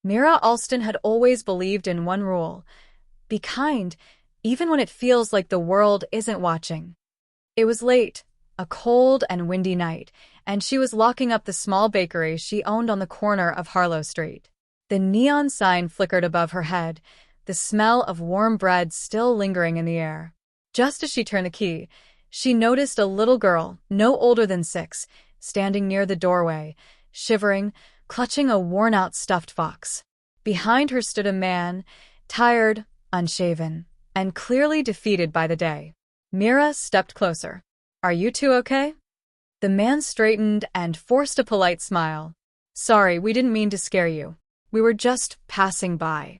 Mira Alston had always believed in one rule: be kind, even when it feels like the world isn't watching. It was late, a cold and windy night, and she was locking up the small bakery she owned on the corner of Harlow Street. The neon sign flickered above her head, the smell of warm bread still lingering in the air. Just as she turned the key, she noticed a little girl, no older than 6, standing near the doorway, shivering, clutching a worn-out stuffed fox. Behind her stood a man, tired, unshaven, and clearly defeated by the day. Mira stepped closer. "Are you two okay?" The man straightened and forced a polite smile. "Sorry, we didn't mean to scare you. We were just passing by."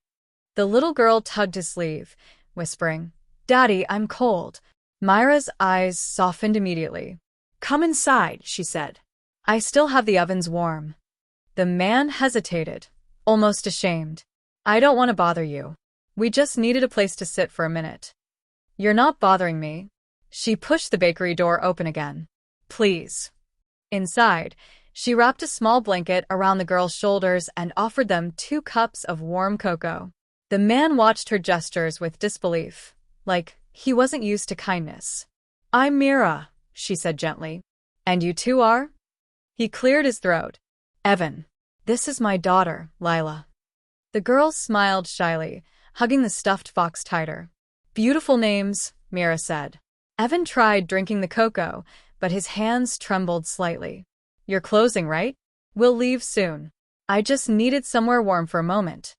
The little girl tugged his sleeve, whispering, "Daddy, I'm cold." Myra's eyes softened immediately. "Come inside," she said. "I still have the ovens warm." The man hesitated, almost ashamed. "I don't want to bother you. We just needed a place to sit for a minute." "You're not bothering me." She pushed the bakery door open again. "Please." Inside, she wrapped a small blanket around the girl's shoulders and offered them 2 cups of warm cocoa. The man watched her gestures with disbelief, like he wasn't used to kindness. "I'm Mira," she said gently. "And you two are?" He cleared his throat. "Evan. This is my daughter, Lila." The girl smiled shyly, hugging the stuffed fox tighter. "Beautiful names," Mira said. Evan tried drinking the cocoa, but his hands trembled slightly. "You're closing, right? We'll leave soon. I just needed somewhere warm for a moment."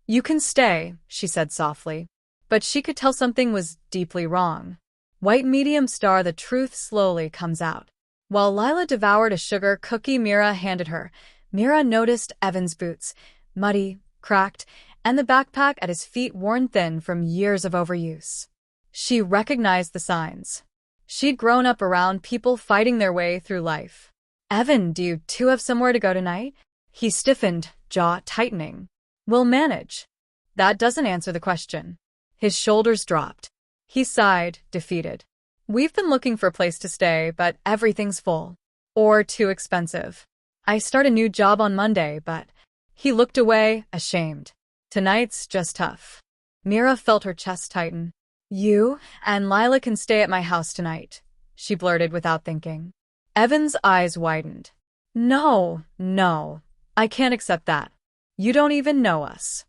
"You can stay," she said softly. But she could tell something was deeply wrong. White medium star, the truth slowly comes out. While Lila devoured a sugar cookie Mira handed her, Mira noticed Evan's boots, muddy, cracked, and the backpack at his feet worn thin from years of overuse. She recognized the signs. She'd grown up around people fighting their way through life. "Evan, do you two have somewhere to go tonight?" He stiffened, jaw tightening. "We'll manage." That doesn't answer the question. His shoulders dropped. He sighed, defeated. "We've been looking for a place to stay, but everything's full. Or too expensive. I start a new job on Monday, but..." He looked away, ashamed. "Tonight's just tough." Mira felt her chest tighten. "You and Lila can stay at my house tonight," she blurted without thinking. Evan's eyes widened. No, I can't accept that. You don't even know us."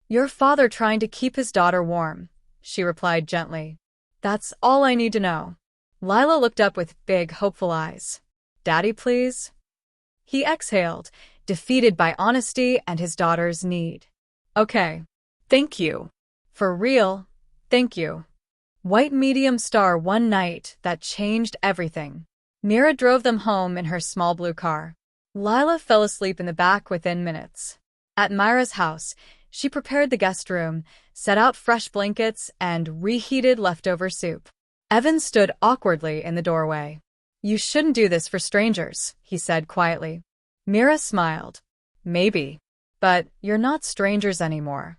"Your father trying to keep his daughter warm," she replied gently. "That's all I need to know." Lila looked up with big, hopeful eyes. "Daddy, please?" He exhaled, defeated by honesty and his daughter's need. "Okay. Thank you. For real, thank you." White medium star, one night that changed everything. Mira drove them home in her small blue car. Lila fell asleep in the back within minutes. At Myra's house, she prepared the guest room, set out fresh blankets, and reheated leftover soup. Evan stood awkwardly in the doorway. "You shouldn't do this for strangers," he said quietly. Mira smiled. "Maybe. But you're not strangers anymore."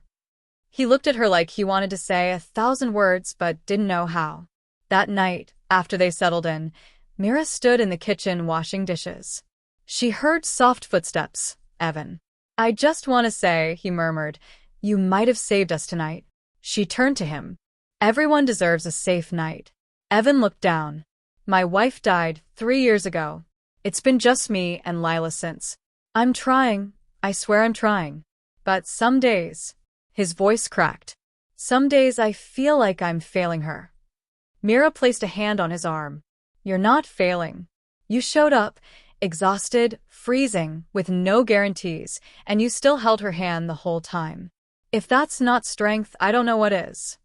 He looked at her like he wanted to say 1,000 words but didn't know how. That night, after they settled in, Mira stood in the kitchen washing dishes. She heard soft footsteps. "Evan. I just want to say," he murmured, "you might have saved us tonight." She turned to him. "Everyone deserves a safe night." Evan looked down. "My wife died 3 years ago. It's been just me and Lila since. I'm trying. I swear I'm trying. But some days..." His voice cracked. "Some days I feel like I'm failing her." Mira placed a hand on his arm. "You're not failing. You showed up, exhausted, freezing, with no guarantees, and you still held her hand the whole time. If that's not strength, I don't know what is."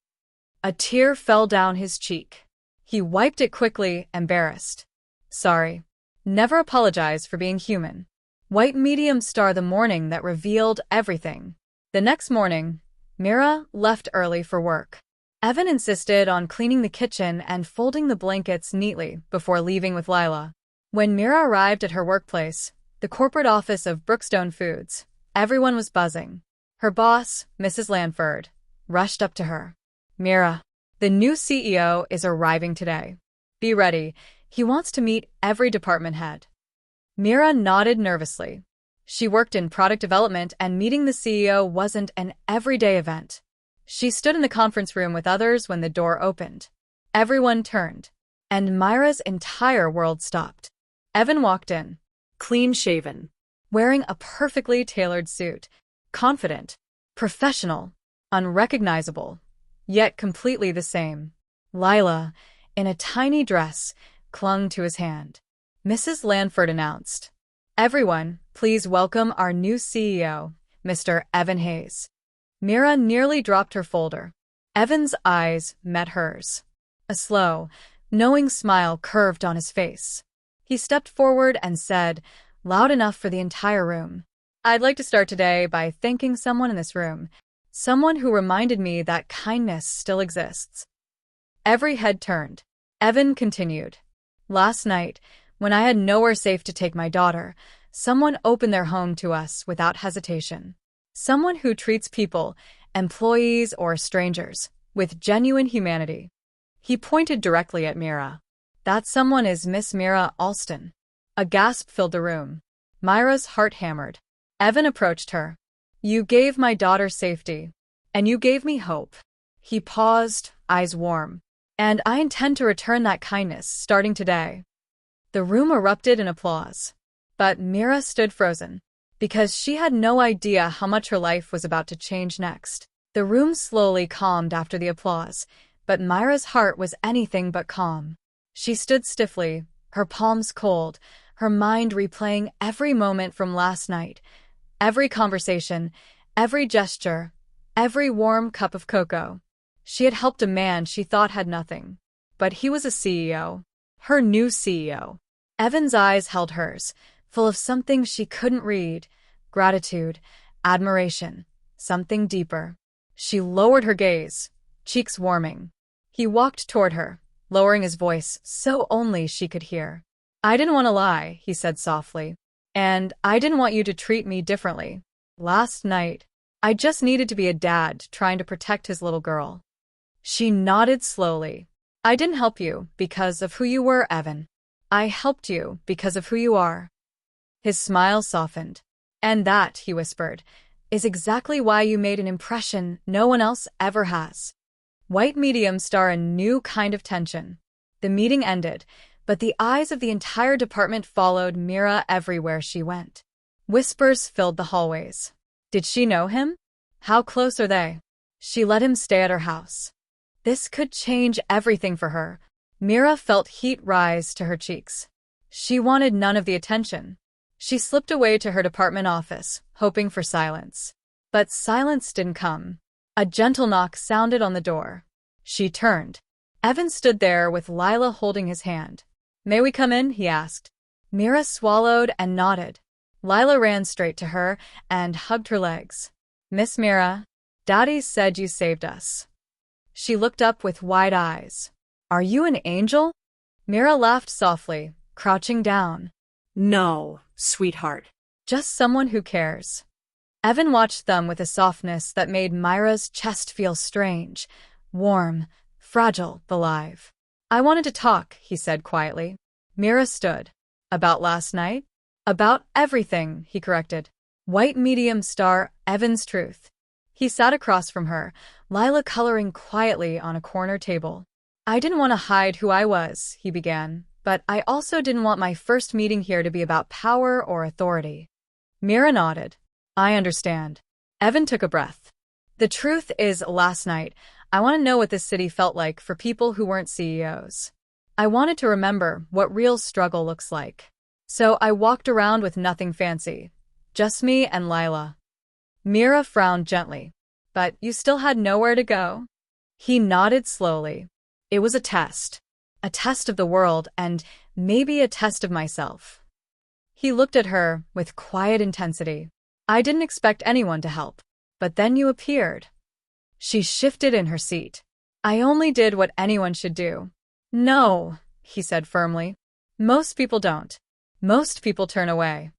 A tear fell down his cheek. He wiped it quickly, embarrassed. "Sorry. Never apologize for being human." White medium star, the morning that revealed everything. The next morning, Mira left early for work. Evan insisted on cleaning the kitchen and folding the blankets neatly before leaving with Lila. When Mira arrived at her workplace, the corporate office of Brookstone Foods, everyone was buzzing. Her boss, Mrs. Lanford, rushed up to her. "Mira, the new CEO is arriving today. Be ready. He wants to meet every department head." Mira nodded nervously. She worked in product development, and meeting the CEO wasn't an everyday event. She stood in the conference room with others when the door opened. Everyone turned, and Myra's entire world stopped. Evan walked in, clean-shaven, wearing a perfectly tailored suit, confident, professional, unrecognizable, yet completely the same. Lila, in a tiny dress, clung to his hand. Mrs. Lanford announced, "Everyone, please welcome our new CEO, Mr. Evan Hayes." Mira nearly dropped her folder. Evan's eyes met hers. A slow, knowing smile curved on his face. He stepped forward and said, loud enough for the entire room, "I'd like to start today by thanking someone in this room, someone who reminded me that kindness still exists." Every head turned. Evan continued, "Last night, when I had nowhere safe to take my daughter, someone opened their home to us without hesitation. Someone who treats people, employees or strangers, with genuine humanity." He pointed directly at Mira. "That someone is Miss Mira Alston." A gasp filled the room. Myra's heart hammered. Evan approached her. "You gave my daughter safety, and you gave me hope." He paused, eyes warm. "And I intend to return that kindness starting today." The room erupted in applause. But Mira stood frozen, because she had no idea how much her life was about to change next. The room slowly calmed after the applause, but Myra's heart was anything but calm. She stood stiffly, her palms cold, her mind replaying every moment from last night, every conversation, every gesture, every warm cup of cocoa. She had helped a man she thought had nothing. But he was a CEO. Her new CEO. Evan's eyes held hers, full of something she couldn't read, gratitude, admiration, something deeper. She lowered her gaze, cheeks warming. He walked toward her, lowering his voice so only she could hear. "I didn't want to lie," he said softly. "And I didn't want you to treat me differently. Last night, I just needed to be a dad trying to protect his little girl." She nodded slowly. "I didn't help you because of who you were, Evan. I helped you because of who you are." His smile softened. "And that," he whispered, "is exactly why you made an impression no one else ever has." White medium star a new kind of tension. The meeting ended, but the eyes of the entire department followed Mira everywhere she went. Whispers filled the hallways. Did she know him? How close are they? She let him stay at her house. This could change everything for her. Mira felt heat rise to her cheeks. She wanted none of the attention. She slipped away to her department office, hoping for silence. But silence didn't come. A gentle knock sounded on the door. She turned. Evan stood there with Lila holding his hand. "May we come in?" he asked. Mira swallowed and nodded. Lila ran straight to her and hugged her legs. "Miss Mira, Daddy said you saved us." She looked up with wide eyes. "Are you an angel?" Mira laughed softly, crouching down. "No, sweetheart. Just someone who cares." Evan watched them with a softness that made Myra's chest feel strange, warm, fragile, alive. "I wanted to talk," he said quietly. Mira stood. "About last night?" "About everything," he corrected. White medium star, Evan's truth. He sat across from her, Lila coloring quietly on a corner table. "I didn't want to hide who I was," he began, "but I also didn't want my first meeting here to be about power or authority." Mira nodded. "I understand." Evan took a breath. "The truth is, last night, I want to know what this city felt like for people who weren't CEOs. I wanted to remember what real struggle looks like. So I walked around with nothing fancy. Just me and Lila." Mira frowned gently. "But you still had nowhere to go?" He nodded slowly. "It was a test. A test of the world and maybe a test of myself." He looked at her with quiet intensity. "I didn't expect anyone to help. But then you appeared." She shifted in her seat. "I only did what anyone should do." "No," he said firmly. "Most people don't. Most people turn away."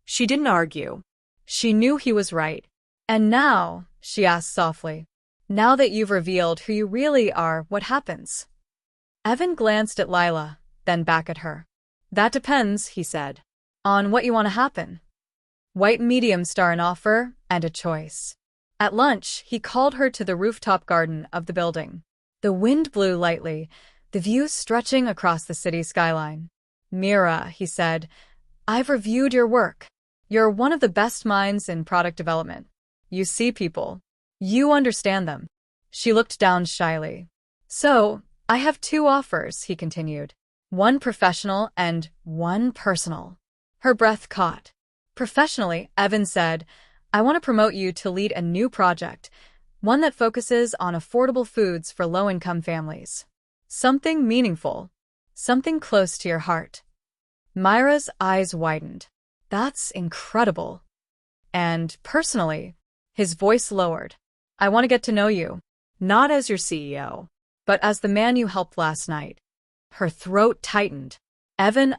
She didn't argue. She knew he was right. "And now," she asked softly, "now that you've revealed who you really are, what happens?" Evan glanced at Lila, then back at her. "That depends," he said, "on what you want to happen." White medium star an offer and a choice. At lunch, he called her to the rooftop garden of the building. The wind blew lightly, the view stretching across the city skyline. Mira, he said, I've reviewed your work. You're one of the best minds in product development. You see people. You understand them. She looked down shyly. So, I have two offers, he continued. One professional and one personal. Her breath caught. Professionally, Evan said, I want to promote you to lead a new project, one that focuses on affordable foods for low-income families. Something meaningful. Something close to your heart. Myra's eyes widened. That's incredible. And personally, his voice lowered. I want to get to know you. Not as your CEO. But as the man you helped last night. Her throat tightened. Evan,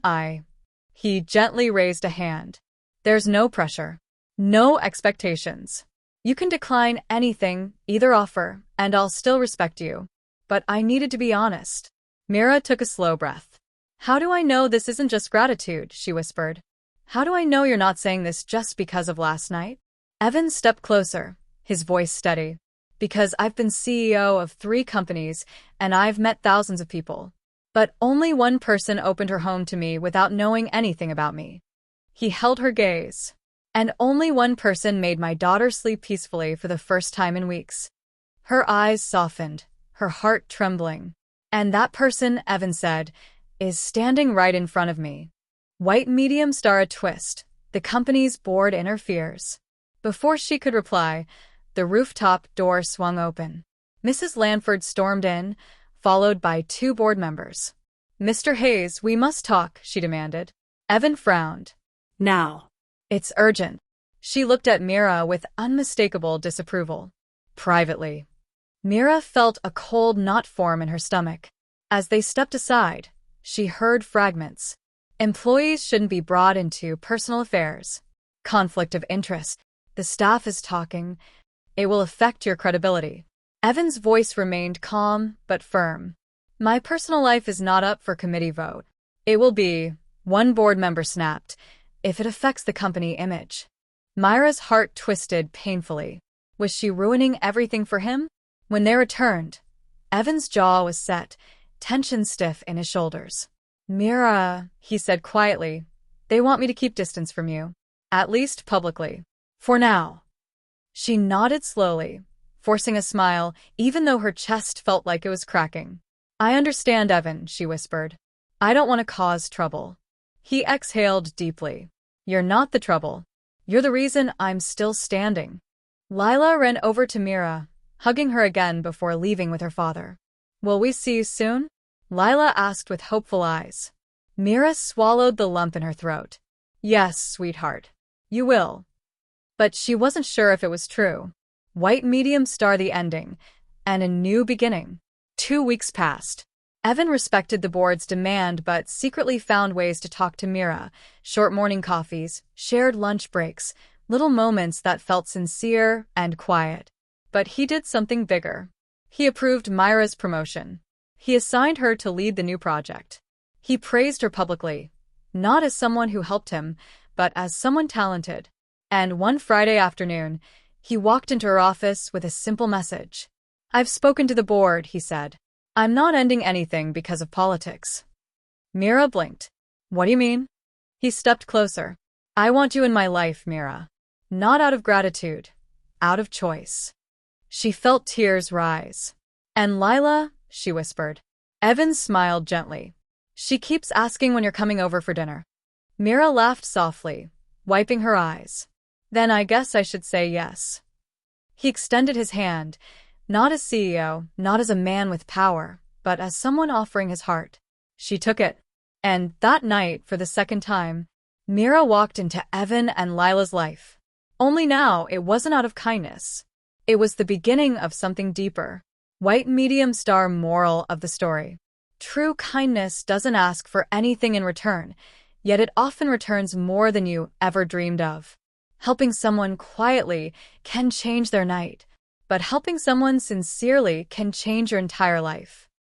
He gently raised a hand. There's no pressure. No expectations. You can decline anything, either offer, and I'll still respect you. But I needed to be honest. Mira took a slow breath. How do I know this isn't just gratitude, she whispered. How do I know you're not saying this just because of last night? Evan stepped closer, his voice steady. Because I've been CEO of 3 companies, and I've met thousands of people. But only one person opened her home to me without knowing anything about me. He held her gaze. And only one person made my daughter sleep peacefully for the first time in weeks. Her eyes softened, her heart trembling. And that person, Evan said, is standing right in front of me. White medium star a twist. The company's board interferes. Before she could reply, the rooftop door swung open. Mrs. Lanford stormed in, followed by 2 board members. Mr. Hayes, we must talk, she demanded. Evan frowned. Now. It's urgent. She looked at Mira with unmistakable disapproval. Privately. Mira felt a cold knot form in her stomach. As they stepped aside, she heard fragments. Employees shouldn't be brought into personal affairs. Conflict of interest. The staff is talking. It will affect your credibility. Evan's voice remained calm but firm. My personal life is not up for committee vote. It will be, one board member snapped, if it affects the company image. Myra's heart twisted painfully. Was she ruining everything for him? When they returned, Evan's jaw was set, tension stiff in his shoulders. Mira, he said quietly, they want me to keep distance from you. At least publicly. For now. She nodded slowly, forcing a smile, even though her chest felt like it was cracking. I understand, Evan, she whispered. I don't want to cause trouble. He exhaled deeply. You're not the trouble. You're the reason I'm still standing. Lila ran over to Mira, hugging her again before leaving with her father. Will we see you soon? Lila asked with hopeful eyes. Mira swallowed the lump in her throat. Yes, sweetheart. You will. But she wasn't sure if it was true. White medium star the ending, and a new beginning. 2 weeks passed. Evan respected the board's demand but secretly found ways to talk to Mira, short morning coffees, shared lunch breaks, little moments that felt sincere and quiet. But he did something bigger. He approved Myra's promotion. He assigned her to lead the new project. He praised her publicly, not as someone who helped him, but as someone talented. And one Friday afternoon, he walked into her office with a simple message. I've spoken to the board, he said. I'm not ending anything because of politics. Mira blinked. What do you mean? He stepped closer. I want you in my life, Mira. Not out of gratitude. Out of choice. She felt tears rise. And Lila, she whispered. Evan smiled gently. She keeps asking when you're coming over for dinner. Mira laughed softly, wiping her eyes. Then I guess I should say yes. He extended his hand, not as CEO, not as a man with power, but as someone offering his heart. She took it. And that night, for the second time, Mira walked into Evan and Lila's life. Only now, it wasn't out of kindness. It was the beginning of something deeper. White medium star moral of the story. True kindness doesn't ask for anything in return, yet it often returns more than you ever dreamed of. Helping someone quietly can change their night, but helping someone sincerely can change your entire life.